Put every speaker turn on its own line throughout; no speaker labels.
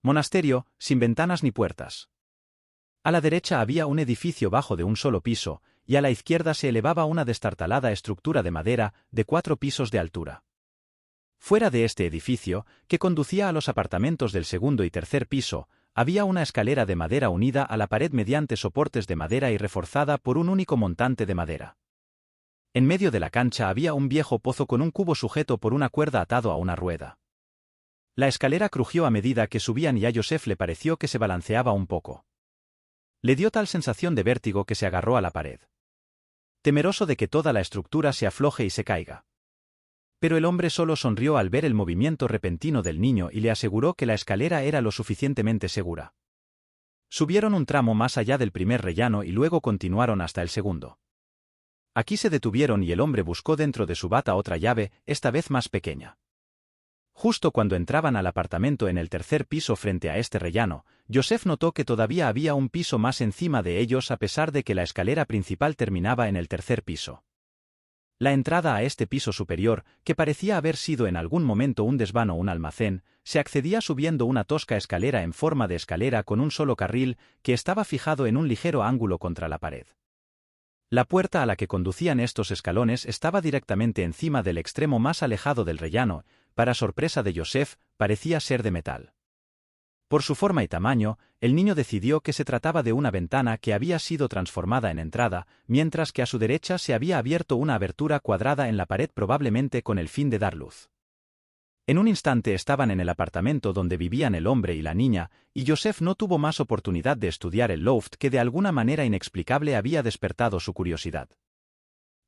Monasterio, sin ventanas ni puertas. A la derecha había un edificio bajo de un solo piso, y a la izquierda se elevaba una destartalada estructura de madera de 4 pisos de altura. Fuera de este edificio, que conducía a los apartamentos del segundo y tercer piso, había una escalera de madera unida a la pared mediante soportes de madera y reforzada por un único montante de madera. En medio de la cancha había un viejo pozo con un cubo sujeto por una cuerda atado a una rueda. La escalera crujió a medida que subían y a Joseph le pareció que se balanceaba un poco. Le dio tal sensación de vértigo que se agarró a la pared, temeroso de que toda la estructura se afloje y se caiga. Pero el hombre solo sonrió al ver el movimiento repentino del niño y le aseguró que la escalera era lo suficientemente segura. Subieron un tramo más allá del primer rellano y luego continuaron hasta el segundo. Aquí se detuvieron y el hombre buscó dentro de su bata otra llave, esta vez más pequeña. Justo cuando entraban al apartamento en el tercer piso frente a este rellano, Joseph notó que todavía había un piso más encima de ellos a pesar de que la escalera principal terminaba en el tercer piso. La entrada a este piso superior, que parecía haber sido en algún momento un desván o un almacén, se accedía subiendo una tosca escalera en forma de escalera con un solo carril que estaba fijado en un ligero ángulo contra la pared. La puerta a la que conducían estos escalones estaba directamente encima del extremo más alejado del rellano. Para sorpresa de Joseph, parecía ser de metal. Por su forma y tamaño, el niño decidió que se trataba de una ventana que había sido transformada en entrada, mientras que a su derecha se había abierto una abertura cuadrada en la pared probablemente con el fin de dar luz. En un instante estaban en el apartamento donde vivían el hombre y la niña, y Joseph no tuvo más oportunidad de estudiar el loft que de alguna manera inexplicable había despertado su curiosidad.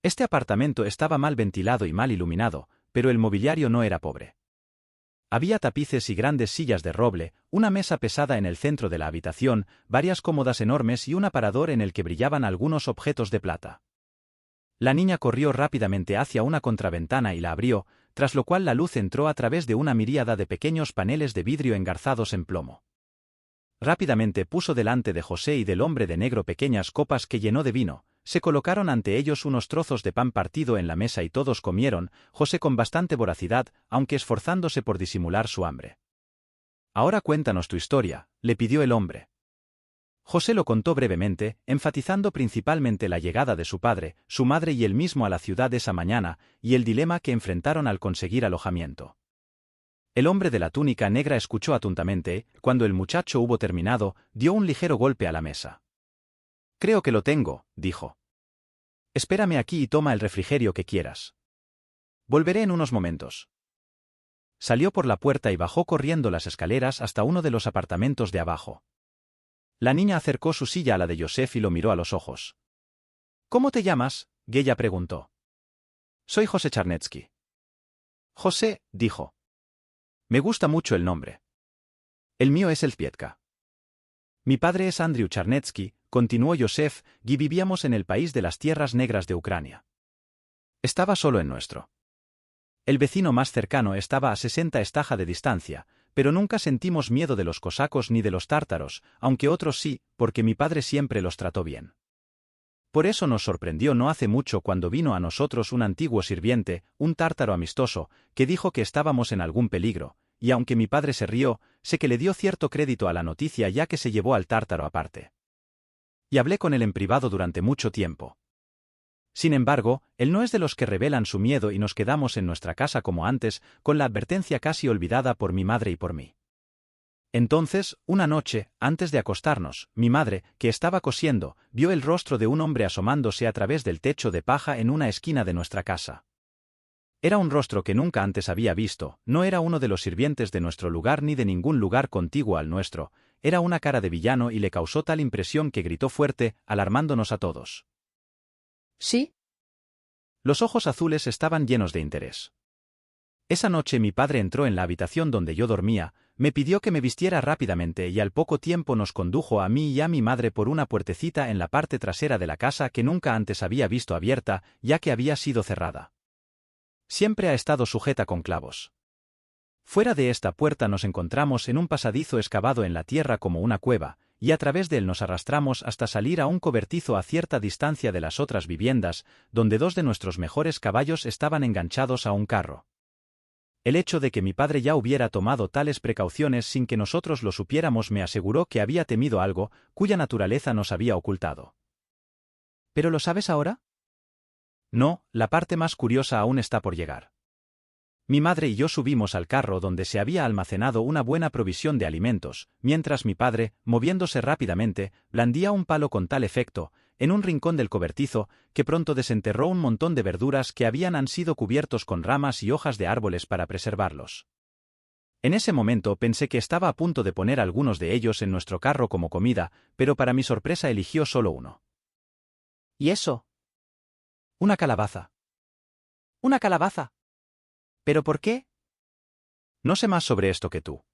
Este apartamento estaba mal ventilado y mal iluminado, pero el mobiliario no era pobre. Había tapices y grandes sillas de roble, una mesa pesada en el centro de la habitación, varias cómodas enormes y un aparador en el que brillaban algunos objetos de plata. La niña corrió rápidamente hacia una contraventana y la abrió, tras lo cual la luz entró a través de una miríada de pequeños paneles de vidrio engarzados en plomo. Rápidamente puso delante de José y del hombre de negro pequeñas copas que llenó de vino. Se colocaron ante ellos unos trozos de pan partido en la mesa y todos comieron, José con bastante voracidad, aunque esforzándose por disimular su hambre. «Ahora cuéntanos tu historia», le pidió el hombre. José lo contó brevemente, enfatizando principalmente la llegada de su padre, su madre y él mismo a la ciudad esa mañana, y el dilema que enfrentaron al conseguir alojamiento. El hombre de la túnica negra escuchó atentamente. Cuando el muchacho hubo terminado, dio un ligero golpe a la mesa. «Creo que lo tengo», dijo. «Espérame aquí y toma el refrigerio que quieras. Volveré en unos momentos». Salió por la puerta y bajó corriendo las escaleras hasta uno de los apartamentos de abajo. La niña acercó su silla a la de Joseph y lo miró a los ojos. «¿Cómo te llamas?», ella preguntó. «Soy José Charnetsky». «José», dijo. «Me gusta mucho el nombre». «El mío es Elzbietka». «Mi padre es Andrew Charnetsky», continuó Joseph, y vivíamos en el país de las tierras negras de Ucrania. Estaba solo en nuestro. El vecino más cercano estaba a 60 estaja de distancia, pero nunca sentimos miedo de los cosacos ni de los tártaros, aunque otros sí, porque mi padre siempre los trató bien. Por eso nos sorprendió no hace mucho cuando vino a nosotros un antiguo sirviente, un tártaro amistoso, que dijo que estábamos en algún peligro, y aunque mi padre se rió, sé que le dio cierto crédito a la noticia ya que se llevó al tártaro aparte. Y hablé con él en privado durante mucho tiempo. Sin embargo, él no es de los que revelan su miedo y nos quedamos en nuestra casa como antes, con la advertencia casi olvidada por mi madre y por mí. Entonces, una noche, antes de acostarnos, mi madre, que estaba cosiendo, vio el rostro de un hombre asomándose a través del techo de paja en una esquina de nuestra casa. Era un rostro que nunca antes había visto, no era uno de los sirvientes de nuestro lugar ni de ningún lugar contiguo al nuestro, era una cara de villano y le causó tal impresión que gritó fuerte, alarmándonos a todos.
¿Sí?
Los ojos azules estaban llenos de interés. Esa noche mi padre entró en la habitación donde yo dormía, me pidió que me vistiera rápidamente y al poco tiempo nos condujo a mí y a mi madre por una puertecita en la parte trasera de la casa que nunca antes había visto abierta, ya que había sido cerrada. Siempre ha estado sujeta con clavos. Fuera de esta puerta nos encontramos en un pasadizo excavado en la tierra como una cueva, y a través de él nos arrastramos hasta salir a un cobertizo a cierta distancia de las otras viviendas, donde 2 de nuestros mejores caballos estaban enganchados a un carro. El hecho de que mi padre ya hubiera tomado tales precauciones sin que nosotros lo supiéramos me aseguró que había temido algo cuya naturaleza nos había ocultado.
¿Pero lo sabes ahora?
No, la parte más curiosa aún está por llegar. Mi madre y yo subimos al carro donde se había almacenado una buena provisión de alimentos, mientras mi padre, moviéndose rápidamente, blandía un palo con tal efecto, en un rincón del cobertizo, que pronto desenterró un montón de verduras que han sido cubiertos con ramas y hojas de árboles para preservarlos. En ese momento pensé que estaba a punto de poner algunos de ellos en nuestro carro como comida, pero para mi sorpresa eligió solo uno.
¿Y eso?
Una calabaza.
¿Una calabaza? ¿Pero por qué?
No sé más sobre esto que tú.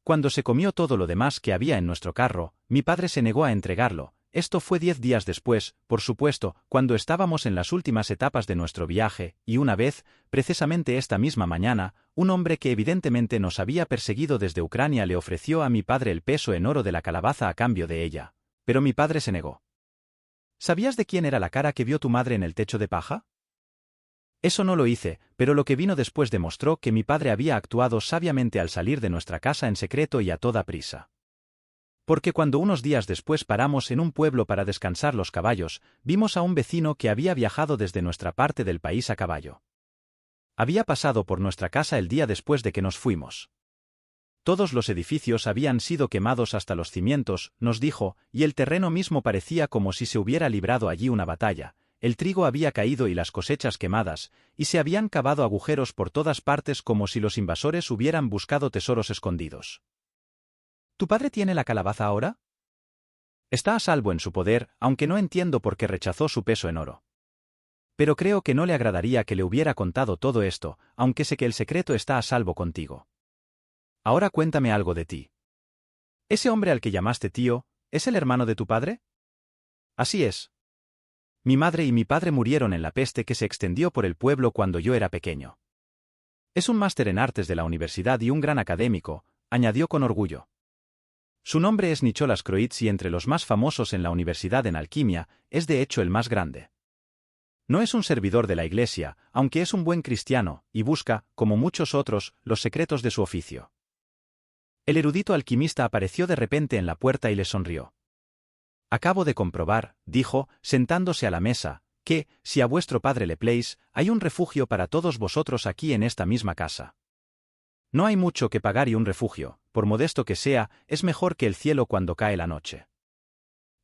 Cuando se comió todo lo demás que había en nuestro carro, mi padre se negó a entregarlo. Esto fue 10 días después, por supuesto, cuando estábamos en las últimas etapas de nuestro viaje, y una vez, precisamente esta misma mañana, un hombre que evidentemente nos había perseguido desde Ucrania le ofreció a mi padre el peso en oro de la calabaza a cambio de ella. Pero mi padre se negó. ¿Sabías de quién era la cara que vio tu madre en el techo de paja? Eso no lo hice, pero lo que vino después demostró que mi padre había actuado sabiamente al salir de nuestra casa en secreto y a toda prisa. Porque cuando unos días después paramos en un pueblo para descansar los caballos, vimos a un vecino que había viajado desde nuestra parte del país a caballo. Había pasado por nuestra casa el día después de que nos fuimos. Todos los edificios habían sido quemados hasta los cimientos, nos dijo, y el terreno mismo parecía como si se hubiera librado allí una batalla. El trigo había caído y las cosechas quemadas, y se habían cavado agujeros por todas partes como si los invasores hubieran buscado tesoros escondidos.
¿Tu padre tiene la calabaza ahora?
Está a salvo en su poder, aunque no entiendo por qué rechazó su peso en oro. Pero creo que no le agradaría que le hubiera contado todo esto, aunque sé que el secreto está a salvo contigo. Ahora cuéntame algo de ti. ¿Ese hombre al que llamaste tío, es el hermano de tu padre? Así es. Mi madre y mi padre murieron en la peste que se extendió por el pueblo cuando yo era pequeño. Es un máster en artes de la universidad y un gran académico, añadió con orgullo. Su nombre es Nicholas Croitz y entre los más famosos en la universidad en alquimia, es de hecho el más grande. No es un servidor de la Iglesia, aunque es un buen cristiano, y busca, como muchos otros, los secretos de su oficio. El erudito alquimista apareció de repente en la puerta y le sonrió. Acabo de comprobar, dijo, sentándose a la mesa, que, si a vuestro padre le pléis, hay un refugio para todos vosotros aquí en esta misma casa. No hay mucho que pagar y un refugio, por modesto que sea, es mejor que el cielo cuando cae la noche.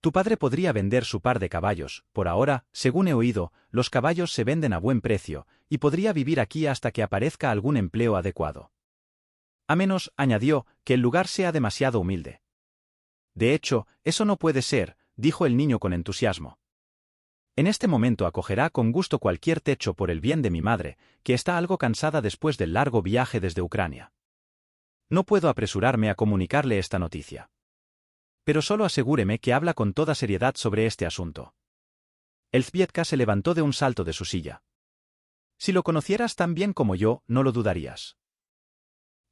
Tu padre podría vender su par de caballos, por ahora, según he oído, los caballos se venden a buen precio, y podría vivir aquí hasta que aparezca algún empleo adecuado. A menos, añadió, que el lugar sea demasiado humilde. De hecho, eso no puede ser, dijo el niño con entusiasmo. En este momento acogerá con gusto cualquier techo por el bien de mi madre, que está algo cansada después del largo viaje desde Ucrania. No puedo apresurarme a comunicarle esta noticia. Pero solo asegúreme que habla con toda seriedad sobre este asunto. Elzbieta se levantó de un salto de su silla. Si lo conocieras tan bien como yo, no lo dudarías.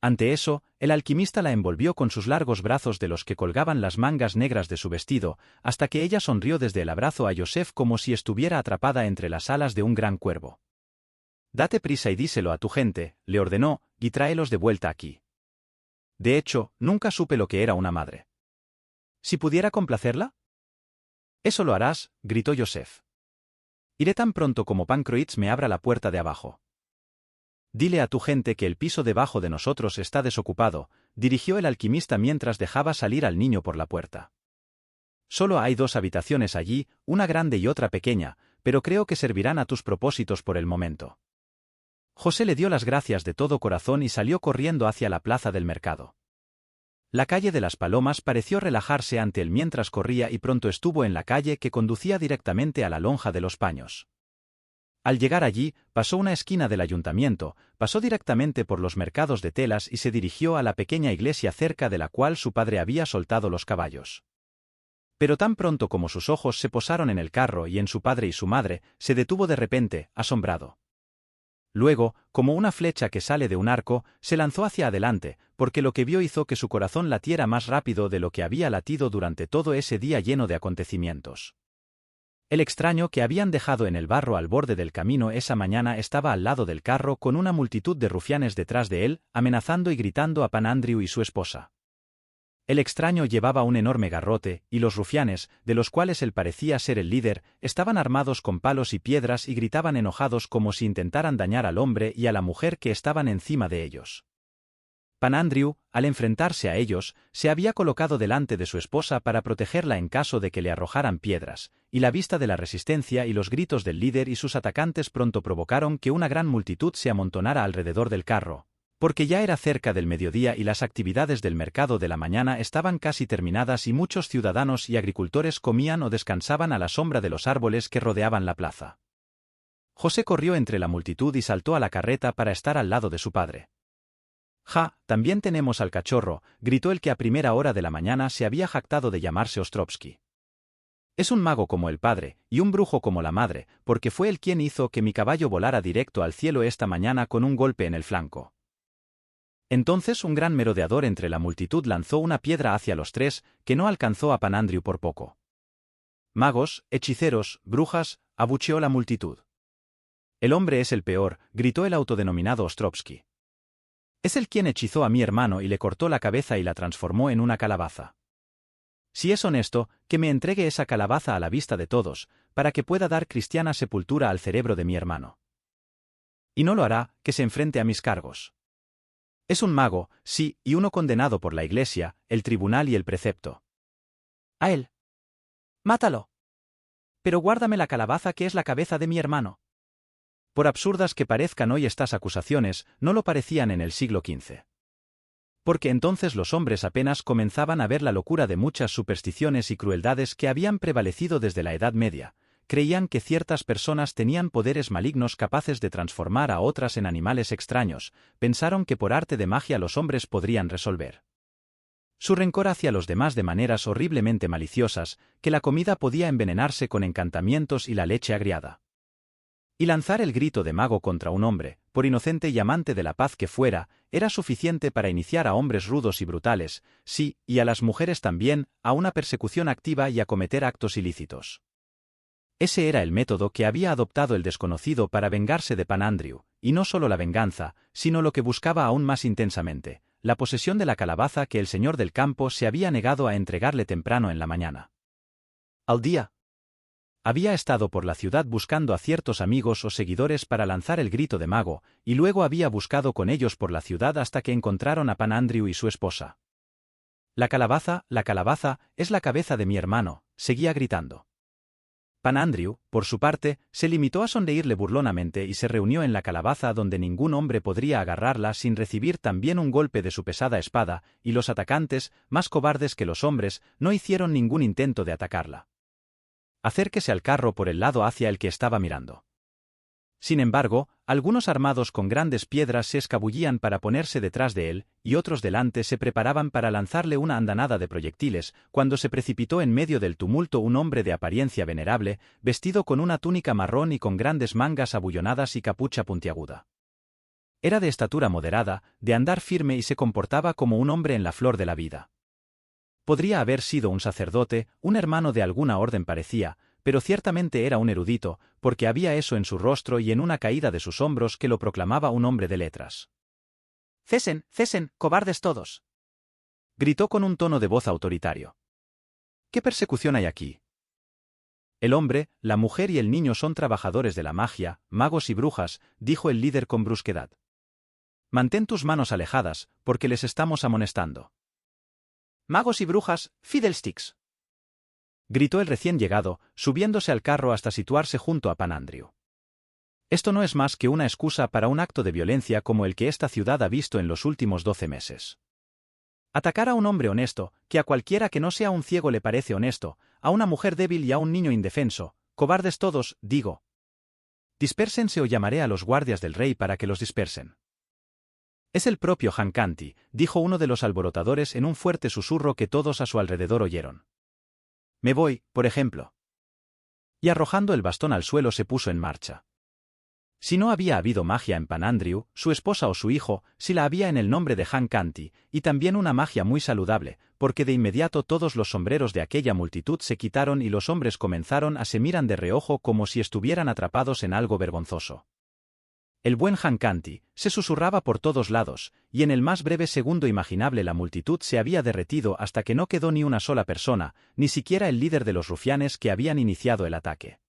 Ante eso, el alquimista la envolvió con sus largos brazos de los que colgaban las mangas negras de su vestido, hasta que ella sonrió desde el abrazo a Joseph como si estuviera atrapada entre las alas de un gran cuervo. Date prisa y díselo a tu gente, le ordenó, y tráelos de vuelta aquí. De hecho, nunca supe lo que era una madre. ¿Si pudiera complacerla? Eso lo harás, gritó Joseph. Iré tan pronto como Pancroitz me abra la puerta de abajo. Dile a tu gente que el piso debajo de nosotros está desocupado, dirigió el alquimista mientras dejaba salir al niño por la puerta. Solo hay 2 habitaciones allí, una grande y otra pequeña, pero creo que servirán a tus propósitos por el momento. José le dio las gracias de todo corazón y salió corriendo hacia la plaza del mercado. La calle de las Palomas pareció relajarse ante él mientras corría y pronto estuvo en la calle que conducía directamente a la lonja de los Paños. Al llegar allí, pasó una esquina del ayuntamiento, pasó directamente por los mercados de telas y se dirigió a la pequeña iglesia cerca de la cual su padre había soltado los caballos. Pero tan pronto como sus ojos se posaron en el carro y en su padre y su madre, se detuvo de repente, asombrado. Luego, como una flecha que sale de un arco, se lanzó hacia adelante, porque lo que vio hizo que su corazón latiera más rápido de lo que había latido durante todo ese día lleno de acontecimientos. El extraño que habían dejado en el barro al borde del camino esa mañana estaba al lado del carro con una multitud de rufianes detrás de él, amenazando y gritando a Pan Andrew y su esposa. El extraño llevaba un enorme garrote, y los rufianes, de los cuales él parecía ser el líder, estaban armados con palos y piedras y gritaban enojados como si intentaran dañar al hombre y a la mujer que estaban encima de ellos. Pan Andrew, al enfrentarse a ellos, se había colocado delante de su esposa para protegerla en caso de que le arrojaran piedras, y la vista de la resistencia y los gritos del líder y sus atacantes pronto provocaron que una gran multitud se amontonara alrededor del carro, porque ya era cerca del mediodía y las actividades del mercado de la mañana estaban casi terminadas y muchos ciudadanos y agricultores comían o descansaban a la sombra de los árboles que rodeaban la plaza. José corrió entre la multitud y saltó a la carreta para estar al lado de su padre. «Ja, también tenemos al cachorro», gritó el que a primera hora de la mañana se había jactado de llamarse Ostrovsky. «Es un mago como el padre, y un brujo como la madre, porque fue él quien hizo que mi caballo volara directo al cielo esta mañana con un golpe en el flanco». Entonces un gran merodeador entre la multitud lanzó una piedra hacia los tres, que no alcanzó a Pan Andrew por poco. «Magos, hechiceros, brujas», abucheó la multitud. «El hombre es el peor», gritó el autodenominado Ostrovsky. «Es él quien hechizó a mi hermano y le cortó la cabeza y la transformó en una calabaza. Si es honesto, que me entregue esa calabaza a la vista de todos, para que pueda dar cristiana sepultura al cerebro de mi hermano. Y no lo hará, que se enfrente a mis cargos. Es un mago, sí, y uno condenado por la Iglesia, el tribunal y el precepto. A él. Mátalo. Pero guárdame la calabaza que es la cabeza de mi hermano». Por absurdas que parezcan hoy estas acusaciones, no lo parecían en el siglo XV. Porque entonces los hombres apenas comenzaban a ver la locura de muchas supersticiones y crueldades que habían prevalecido desde la Edad Media. Creían que ciertas personas tenían poderes malignos capaces de transformar a otras en animales extraños, pensaron que por arte de magia los hombres podrían resolver su rencor hacia los demás de maneras horriblemente maliciosas, que la comida podía envenenarse con encantamientos y la leche agriada. Y lanzar el grito de mago contra un hombre, por inocente y amante de la paz que fuera, era suficiente para iniciar a hombres rudos y brutales, sí, y a las mujeres también, a una persecución activa y a cometer actos ilícitos. Ese era el método que había adoptado el desconocido para vengarse de Pan Andrew, y no solo la venganza, sino lo que buscaba aún más intensamente, la posesión de la calabaza que el señor del campo se había negado a entregarle temprano en la mañana. Al día. Había estado por la ciudad buscando a ciertos amigos o seguidores para lanzar el grito de mago, y luego había buscado con ellos por la ciudad hasta que encontraron a Pan Andrew y su esposa. La calabaza, es la cabeza de mi hermano», seguía gritando. Pan Andrew, por su parte, se limitó a sonreírle burlonamente y se reunió en la calabaza donde ningún hombre podría agarrarla sin recibir también un golpe de su pesada espada, y los atacantes, más cobardes que los hombres, no hicieron ningún intento de atacarla. «Acérquese al carro por el lado hacia el que estaba mirando». Sin embargo, algunos armados con grandes piedras se escabullían para ponerse detrás de él, y otros delante se preparaban para lanzarle una andanada de proyectiles, cuando se precipitó en medio del tumulto un hombre de apariencia venerable, vestido con una túnica marrón y con grandes mangas abullonadas y capucha puntiaguda. Era de estatura moderada, de andar firme y se comportaba como un hombre en la flor de la vida. Podría haber sido un sacerdote, un hermano de alguna orden parecía, pero ciertamente era un erudito, porque había eso en su rostro y en una caída de sus hombros que lo proclamaba un hombre de letras. «Cesen, cesen, cobardes todos», gritó con un tono de voz autoritario. «¿Qué persecución hay aquí? El hombre, la mujer y el niño son trabajadores de la magia, magos y brujas», dijo el líder con brusquedad. «Mantén tus manos alejadas, porque les estamos amonestando». «Magos y brujas, fiddlesticks», gritó el recién llegado, subiéndose al carro hasta situarse junto a Pan Andrew. «Esto no es más que una excusa para un acto de violencia como el que esta ciudad ha visto en los últimos 12 meses. Atacar a un hombre honesto, que a cualquiera que no sea un ciego le parece honesto, a una mujer débil y a un niño indefenso, cobardes todos, digo. Dispérsense o llamaré a los guardias del rey para que los dispersen». «Es el propio Hankanti», dijo uno de los alborotadores en un fuerte susurro que todos a su alrededor oyeron. «Me voy, por ejemplo». Y arrojando el bastón al suelo se puso en marcha. Si no había habido magia en Pan Andrew, su esposa o su hijo, sí la había en el nombre de Hankanti, y también una magia muy saludable, porque de inmediato todos los sombreros de aquella multitud se quitaron y los hombres comenzaron a se mirar de reojo como si estuvieran atrapados en algo vergonzoso. El buen Hankanti se susurraba por todos lados, y en el más breve segundo imaginable la multitud se había derretido hasta que no quedó ni una sola persona, ni siquiera el líder de los rufianes que habían iniciado el ataque.